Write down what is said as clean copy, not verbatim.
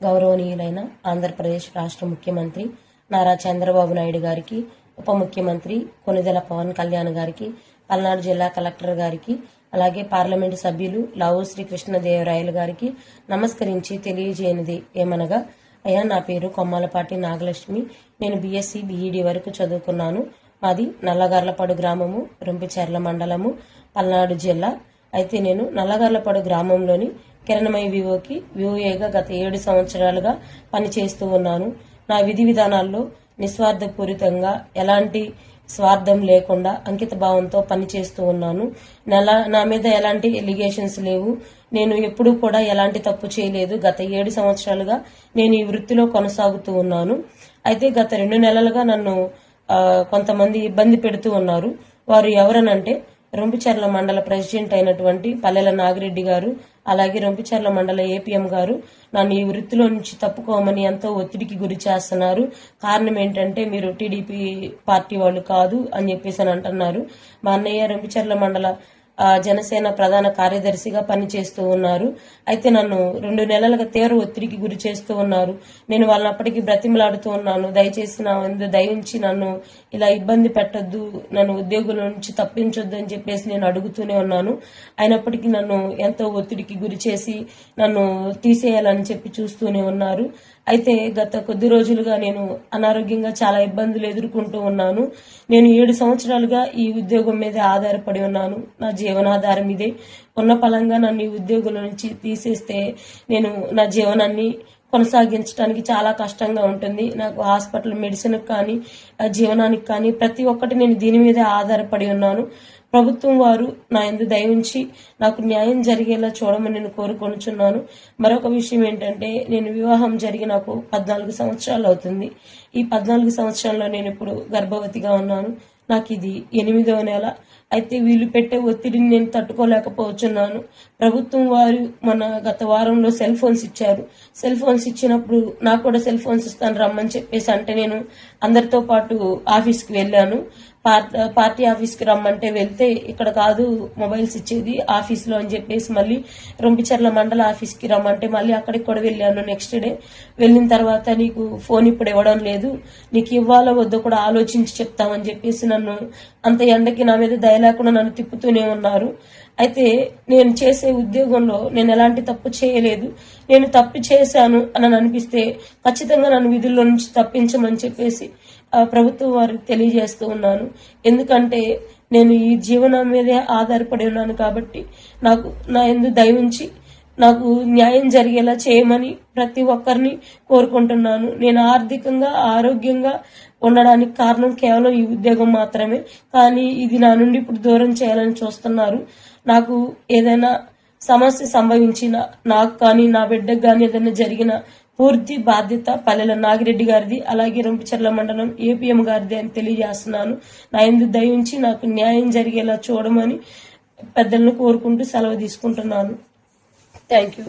గౌరవనీయులైన ఆంధ్రప్రదేశ్ రాష్ట్ర ముఖ్యమంత్రి నారా చంద్రబాబు నాయుడు గారికి, ఉప ముఖ్యమంత్రి కొణిదెల పవన్ కళ్యాణ్ గారికి, పల్నాడు జిల్లా కలెక్టర్ గారికి, అలాగే పార్లమెంటు సభ్యులు లావు శ్రీకృష్ణదేవరాయలు గారికి నమస్కరించి తెలియజేయనిది ఏమనగా, అయ్యా నా పేరు కొమ్మాలపాటి నాగలక్ష్మి. నేను బీఎస్సీ బీఈడీ వరకు చదువుకున్నాను. మాది నల్లగార్లపాడు గ్రామము, రొంపిచెర్ల మండలము, పల్నాడు జిల్లా. అయితే నేను నల్లగార్లపాడు గ్రామంలోని కిరణమయ వివోకి వివోఏగా గత 7 సంవత్సరాలుగా పనిచేస్తూ ఉన్నాను. నా విధి విధానాల్లో నిస్వార్థపూరితంగా ఎలాంటి స్వార్థం లేకుండా అంకిత భావంతో పనిచేస్తూ ఉన్నాను. నా మీద ఎలాంటి ఎలిగేషన్స్ లేవు. నేను ఎప్పుడూ కూడా ఎలాంటి తప్పు చేయలేదు. గత 7 సంవత్సరాలుగా నేను ఈ వృత్తిలో కొనసాగుతూ ఉన్నాను. అయితే గత 2 నెలలుగా నన్ను కొంతమంది ఇబ్బంది పెడుతూ ఉన్నారు. వారు ఎవరనంటే, రొంపిచెర్ల మండల ప్రెసిడెంట్ అయినటువంటి పల్లెల నాగిరెడ్డి గారు, అలాగే రొంపిచెర్ల మండల ఏపీఎం గారు నన్ను ఈ వృత్తిలో నుంచి తప్పుకోమని ఎంతో ఒత్తిడికి గురి చేస్తున్నారు. కారణం ఏంటంటే, మీరు టీడీపీ పార్టీ వాళ్ళు కాదు అని చెప్పేసి అని అంటున్నారు. మా అన్నయ్య రొంపిచెర్ల మండల జనసేన ప్రధాన కార్యదర్శిగా పనిచేస్తూ ఉన్నారు. అయితే నన్ను 2 నెలలుగా తీవ్ర ఒత్తిడికి గురి చేస్తూ ఉన్నారు. నేను వాళ్ళని అప్పటికి బ్రతిమలాడుతూ ఉన్నాను. దయచేసి నా దయించి నన్ను ఇలా ఇబ్బంది పెట్టొద్దు, నన్ను ఉద్యోగుల నుంచి తప్పించొద్దు అని చెప్పేసి నేను అడుగుతూనే ఉన్నాను. అయినప్పటికీ నన్ను ఎంతో ఒత్తిడికి గురి చేసి నన్ను తీసేయాలని చెప్పి చూస్తూనే ఉన్నారు. అయితే గత కొద్ది రోజులుగా నేను అనారోగ్యంగా చాలా ఇబ్బందులు ఎదుర్కొంటూ ఉన్నాను. నేను 7 సంవత్సరాలుగా ఈ ఉద్యోగం మీద ఆధారపడి ఉన్నాను. నా జీవనాధారం ఇదే. ఉన్న పలంగా నన్ను ఈ ఉద్యోగుల నుంచి తీసేస్తే నేను నా జీవనాన్ని కొనసాగించడానికి చాలా కష్టంగా ఉంటుంది. నాకు హాస్పిటల్ మెడిసిన్ కానీ జీవనానికి కానీ ప్రతి ఒక్కటి నేను దీని మీదే ఆధారపడి ఉన్నాను. ప్రభుత్వం వారు నా యందు దయించి నాకు న్యాయం జరిగేలా చూడమని నేను కోరుకొనుచున్నాను. మరొక విషయం ఏంటంటే, నేను వివాహం జరిగి నాకు 14 సంవత్సరాలు అవుతుంది. ఈ 14 సంవత్సరాల్లో నేను ఇప్పుడు గర్భవతిగా ఉన్నాను. నాకు ఇది 8వ నెల. అయితే వీళ్ళు పెట్టే ఒత్తిడిని నేను తట్టుకోలేకపోతున్నాను. ప్రభుత్వం వారు గత వారంలో సెల్ ఫోన్స్ ఇచ్చారు. సెల్ ఫోన్స్ ఇచ్చినప్పుడు నాకు కూడా సెల్ ఫోన్స్ ఇస్తాను రమ్మని చెప్పేసి అంటే నేను అందరితో పాటు ఆఫీస్కి వెళ్ళాను. పార్టీ ఆఫీస్కి రమ్మంటే వెళ్తే, ఇక్కడ కాదు మొబైల్స్ ఇచ్చేది ఆఫీస్లో అని చెప్పేసి మళ్ళీ రొంపిచెర్ల మండల ఆఫీస్కి రమ్మంటే మళ్ళీ అక్కడికి కూడా వెళ్ళాను. నెక్స్ట్ డే వెళ్ళిన తర్వాత, నీకు ఫోన్ ఇప్పుడు ఇవ్వడం లేదు, నీకు ఇవ్వాలో వద్దో కూడా ఆలోచించి చెప్తామని చెప్పేసి నన్ను అంత ఎండకి నా మీద దయ లేకుండా నన్ను తిప్పుతూనే ఉన్నారు. అయితే నేను చేసే ఉద్యోగంలో నేను ఎలాంటి తప్పు చేయలేదు. నేను తప్పు చేశాను అని అనిపిస్తే ఖచ్చితంగా నన్ను విధుల్లో నుంచి తప్పించమని చెప్పేసి ప్రభుత్వం వారికి తెలియజేస్తూ ఉన్నాను. ఎందుకంటే నేను ఈ జీవనం మీదే ఆధారపడి ఉన్నాను కాబట్టి నాకు నా యందు దయవుంచి నాకు న్యాయం జరిగేలా చేయమని ప్రతి ఒక్కరిని కోరుకుంటున్నాను. నేను ఆర్థికంగా ఆరోగ్యంగా ఉండడానికి కారణం కేవలం ఈ ఉద్యోగం మాత్రమే. కానీ ఇది నా నుండి ఇప్పుడు దూరం చేయాలని చూస్తున్నారు. నాకు ఏదైనా సమస్య సంభవించిన, నాకు కానీ నా బిడ్డకు కానీ ఏదైనా జరిగిన పూర్తి బాధ్యత పల్లెల నాగిరెడ్డి గారిది, అలాగే రొంపిచెర్ల మండలం ఏపీఎం గారిది అని తెలియజేస్తున్నాను. నా యందు దయించి నాకు న్యాయం జరిగేలా చూడమని పెద్దలను కోరుకుంటూ సెలవు తీసుకుంటున్నాను. Thank you.